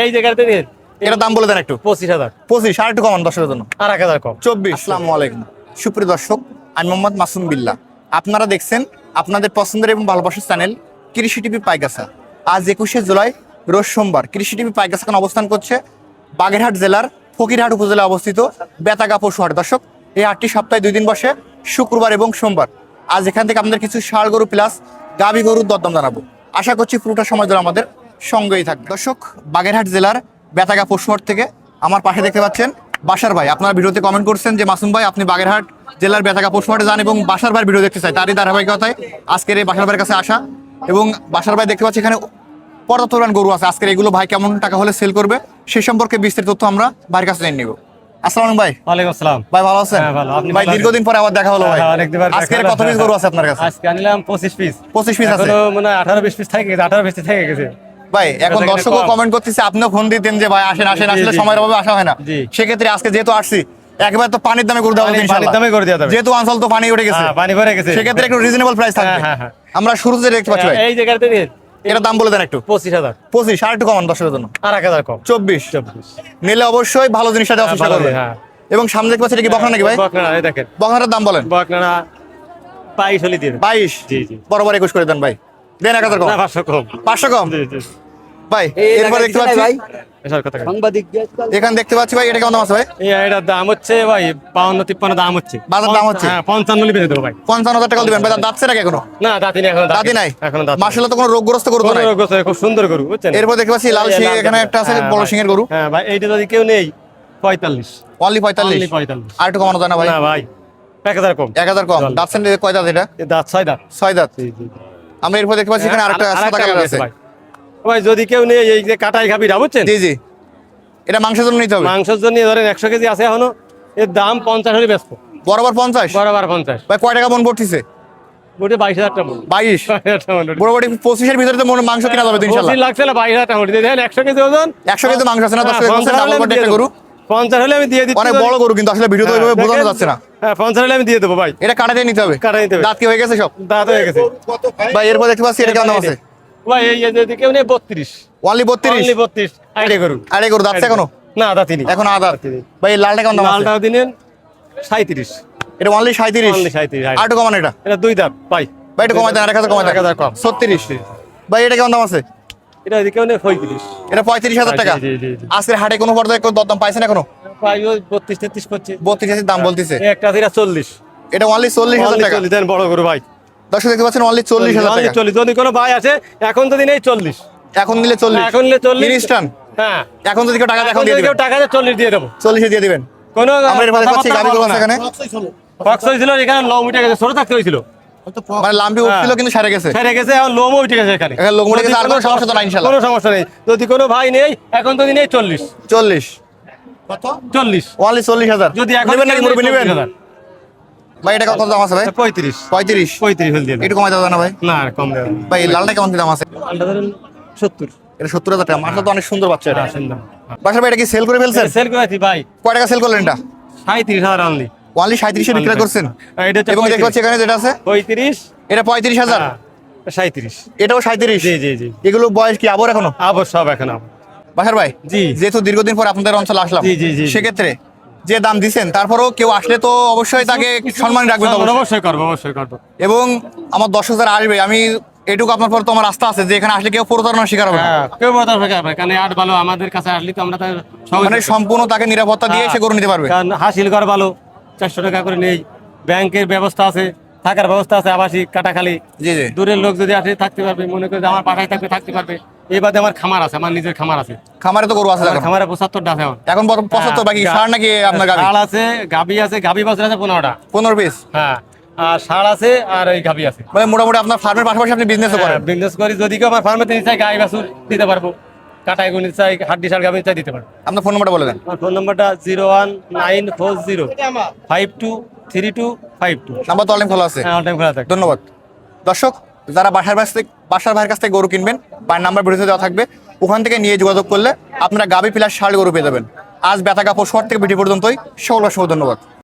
এই জায়গাতে দিন এটার দাম বলে দেন একটু। 25,000। 25, আর একটু কমান দর্শকের জন্য। আর 1,000 কম। 24। আসসালামু আলাইকুম সুপ্রিয় দর্শক, আমি মোহাম্মদ মাসুম বিল্লাহ। আপনারা দেখছেন আপনাদের পছন্দের এবং ভালোবাসার চ্যানেল কৃষি টিভি পাইকাসা। আজ 21শে জুলাই রোজ সোমবার। কৃষি টিভি পাইকাসা এখন অবস্থান করছে বাগেরহাট জেলার ফকিরহাট উপজেলায় অবস্থিত বেতাগা পশু হাট। দর্শক, এই হাটটি সপ্তাহে 2 দিন বসে, শুক্রবার এবং সোমবার। আজ এখান থেকে আপনাদের কিছু ষাঁড় গরু প্লাস গাভী গরুর দরদাম জানাবো। আশা করছি পুরোটা সময় ধরে আমাদের সঙ্গেই থাকবে। দর্শক, বাগেরহাট জেলার বেতাগা পশু হাট থেকে আমার পাশে দেখতে পাচ্ছেন বাসার ভাই। আপনারা ভিডিওতে কমেন্ট করছেন যে মাসুম ভাই আপনি বাগেরহাট জেলার বেতাগা পশু হাটে যান এবং বাসার ভাইয়ের ভিডিও দেখতে চাই। তারই ধারাবাহিকতায় আজকের এই বাসার ভাইয়ের কাছে আসা, এবং বাসার ভাই দেখতে পাচ্ছি এখানে পর্যাপ্ত পরিমাণ গরু আছে। আজকের এগুলো ভাই কেমন টাকা হলে সেল করবে সে সম্পর্কে বিস্তারিত তথ্য আমরা ভাইয়ের কাছে জেনে নিব। আসসালামু আলাইকুম ভাই। ওয়ালাইকুম আসসালাম। ভাই ভালো আছেন? হ্যাঁ ভালো। আপনি ভাই দীর্ঘদিন পরে আবার দেখা হলো ভাই। হ্যাঁ, অনেকদিন পরে দেখা আজকে হলো। কত পিস গরু আছে আপনার কাছে? আজকে আনলাম 25 পিস। 25 পিস আছে। এখনো মনে হয় 18-20 পিস থেকে গেছে, 18-20 থেকে গেছে। ভাই এখন দর্শকও কমেন্ট করতেছে, আপনিও ফোন দিতেন যে ভাই আসেন আসেন, আসলে সময়ের অভাবে আসা হয় না। জি। সেক্ষেত্রে আজকে যেহেতু আসছি একবার তো পানির দামে করে দেওয়া হবে পানির ইনশাআল্লাহ। দামে করে দেওয়া যাবে। যেহেতু অঞ্চল তো পানি উঠে গেছে, হ্যাঁ, পানি ভরে গেছে। সেক্ষেত্রে একটু রিজনেবল প্রাইস থাকবে। হ্যাঁ, হ্যাঁ। আমরা শুরুতে দেখতে পাচ্ছি ভাই এই জায়গাতে দিন এটার দাম বলে দেন একটু। 25,000। 25, আর একটু কমান দর্শকের জন্য। আর 1,000 কম। 24 24। নিলে অবশ্যই ভালো জিনিসটা দেওয়ার চেষ্টা ভালো, করবে। হ্যাঁ। এবং সামনে দেখতে পাচ্ছি এটা কি বকনা নাকি ভাই? বকনা, এই দেখেন বকনাটার দাম বলেন। বকনা 22 হলে দিয়ে দেন। 22। জি, জি। বরাবর 21 করে দেন ভাই। দেন 1000 কম। না, 500 কম। 500 কম জি, জি। ভাই। এরপর দেখতে পাচ্ছি এসব কথা কেন? এখানে দেখতে পাচ্ছি ভাই এটা কেমন দাম আছে ভাই? এটার দাম হচ্ছে ভাই 52-53 দাম হচ্ছে। বাজার দাম হচ্ছে? হ্যাঁ, 55 হলে বেঁধে দেবো ভাই। 55,000 টাকা দিবেন ভাই। দাঁতছে নাকি এখনো? না, দাঁতি নেই এখনো। দাঁতি নাই? এখনো দাঁত মাশাআল্লাহ, তো কোনো রোগগ্রস্ত গরু তো নাই। খুব সুন্দর গরু, বুঝছেন? এরপর দেখতে পাচ্ছি লাল সিং এখানে একটা আছে, হ্যাঁ, বড় ভাই। সিংয়ের গরু। হ্যাঁ ভাই, এইটা যদি কেউ নেই 45। অনলি 45। Only 45। আর একটু কমানো যায় না ভাই? না ভাই, 1000 কম। 1000 কম। চল। দাঁতছেন কয় দাঁত এটা? এ দাঁত 6 দাঁত। 6 দাঁত। জি, জি। আমরা এরপর দেখতে পাচ্ছি এখানে আরেকটা সাদা কালার আছে। ভাই ভাই, যদি কেউ নেই এই যে কাটাই খাবিটা, বুঝছেন? জি জি, এটা মাংসের জন্য নিতে হবে। মাংসের জন্য ধরেন 100 কেজি আছে এখনো, এর দাম 50 হলে বেচবো। বরাবর 50। বরাবর 50। ভাই কয় টাকা মন পড়তেছে? বুটে 22,000 টাকা। 22। 22,000 টাকা। বরাবরই 25 এর ভিতরে তো মাংস কিনা যাবে তো ইনশাআল্লাহ। 25 লাগছে না, 22,000 টাকা দিয়ে দেন। 100 কেজি ওজন, 100 কেজি মাংস আছে না? 10 কেজি হ্যাঁ, 50 ডাবল হলে আমি বডি দিয়ে একটা দেবো। গরু। 50 হলে আমি দিয়ে দিচ্ছি। অনেক বড় গরু কিন্তু আসলে ভিডিওতে ওইভাবে বোঝানো দেখেন, যাচ্ছে না। হ্যাঁ, 50 হলে আমি দিয়ে দেবো ভাই। এটা কাটা দিয়ে নিতে হবে। কাটা নিতে হবে। দাঁত কি হয়ে গেছে সব? দাঁত হয়ে গেছে ভাই এরপর দেখতে পাচ্ছি এটা কেমন দাম আছে? ভাই। এই যে যদি কেউ নেই 32। অনলি 32। Only 32 আইডিয়া করুন। আরে গরু দাঁতছে এখনো? না, দাঁতি নেই। এখন আদা। ভাই এই লালটা কেমন দাম আছে? লালটাও দিলেন 37। এটা অনলি 37। Only 37। আর একটু কমান এটা। এটা 2 দাঁত ভাই। ভাই একটু কমাই দেন, 1000 কমাই দেন। 1000 কম। 36। ভাই এটা কেমন দাম আছে? এটা যদি কেউ নেই 35। এটা 35,000 টাকা। জি, জি, জি। আজকের হাটে কোনো পর্যায়ে কোনো দরদাম পাইছেন এখনো? ভাই ওই 32-33 করছে। 32,000 দাম বলতেছে। এই একটা আছে 40। এটা অনলি 40,000 টাকা। 40 দেন বড় গরু ভাই। দর্শক দেখতে পাচ্ছেন অনলি 40,000 Only টাকা। 40। যদি কোনো ভাই আছে এখন যদি নেই 40। এখন নিলে 40। এখন নিলে 40। ইনস্ট্যান্ট। হ্যাঁ, এখন যদি কেউ টাকা দেয় এখন এখন দিয়ে যদি কেউ দিবেন। টাকা দেয় 40 দিয়ে দেবো। 40 দিয়ে দিবেন। কোনো আমরা এরপর দেখতে পাচ্ছি গাড়িগুলো আছে এখানে। ফক্স হয়েছিল, এখানে লোম উঠে গেছে, ছোট থাকতে হয়েছিল। মানে লাম্বি উঠছিল কিন্তু সারে গেছে। ছেড়ে গেছে, এখন লোমও উঠে গেছে এখানে। এখানে লোম উঠে গেছে, আর কোনো সমস্যা তো নাই ইনশাআল্লাহ। কোনো সমস্যা নেই। যদি কোনো ভাই নেই এখন যদি নেই 40। 40। 40 অনলি 40,000। যদি এখন নেবেন নাকি কেউ মুরব্বি নেই, নেবেন? 40,000। ভাই এটা কত দাম আছে ভাই? 35। 35। 35 হল দিয়ে দেন। একটু কমাই দাও না ভাই? না, আর কম দেবেন। ভাই এই লালটা কেমন কি দাম আছে? আলটা ধরেন 70। এটা 70,000 টাকা। মাসা তো অনেক সুন্দর বাচ্চা এটা। আসেন দাম। বাসার ভাই এটা কি সেল করে ফেলছেন? সেল করেছি ভাই কয় টাকা সেল করলেন এটা? 37,000 অনলি। অনলি 37 এ বিক্রি করছেন। এটা হচ্ছে এবং দেখতে পাচ্ছি এখানে যেটা আছে 35। এটা 35,000। 37। এটাও 37। জি, জি, জি। এগুলো বয়স কি আবর এখনো? আবার সব এখন আবার। বাসার ভাই জি। যেহেতু দীর্ঘদিন পর আপনাদের অঞ্চলে আসলাম, জি, জি, জি, জি। সেক্ষেত্রে যে দাম দিচ্ছেন তারপরেও কেউ আসলে তো অবশ্যই তাকে সম্মান রাখবেন তো অবশ্যই। অবশ্যই করবো, অবশ্যই করবো। এবং আমার দর্শক যারা আসবে, আমি এটুকু আপনার পর তো আমার আস্থা আছে যে এখানে আসলে কেউ প্রতারণার শিকার হবে না। হ্যাঁ, কেউ বলতে পারবে না, কারণ আট ভালো আমাদের কাছে আসলে তো আমরা তার মানে সম্পূর্ণ তাকে নিরাপত্তা দিয়ে সে গরু নিতে পারবে। কারণ হাসিল ঘর ভালো, 400 টাকা করে নেই, ব্যাংকের ব্যবস্থা আছে, থাকার ব্যবস্থা আছে, আবাসিক কাটাখালি। জি জি। দূরের লোক যদি আসে থাকতে পারবে, মনে করে যে আমার পাঠায় থাকবে, থাকতে পারবে। এই বাদে আমার খামার আছে, আমার নিজের খামার আছে। খামারে তো গরু আছে আমার এখন। খামারে 75টা আছে এখন। এখন 75 বাকি ষাঁড় নাকি আপনার গাবি? ষাঁড় আছে, গাবি আছে, গাবি বছর আছে 15টা। 15 পিস। হ্যাঁ, আর ষাঁড় আছে আর ওই গাবি আছে। মানে মোটামুটি আপনার ফার্মের পাশাপাশি আপনি বিজনেসও করেন। বিজনেস করি, যদি কেউ আমার ফার্মেতে নিতে চাই গাই বাছুর দিতে পারবো, কাটাই গুণি চাই, হাড্ডি সার গাবি চাই দিতে পারবো। আপনার ফোন নাম্বারটা বলে দেন। আমার ফোন নাম্বারটা 01940523252। নাম্বার তো অনলাইন খোলা আছে। হ্যাঁ, অল টাইম খোলা থাকে। ধন্যবাদ। দর্শক যারা বাসার ভাইয়ের কাছ থেকে গরু কিনবেন, ভাইয়ের নাম্বার ভিডিওতে দেওয়া থাকবে, ওখান থেকে নিয়ে যোগাযোগ করলে আপনারা গাবি প্লাস ষাঁড় গরু পেয়ে যাবেন। আজ বেতাগা পশু হাট থেকে ভিডিও পর্যন্তই। সকলকে ধন্যবাদ।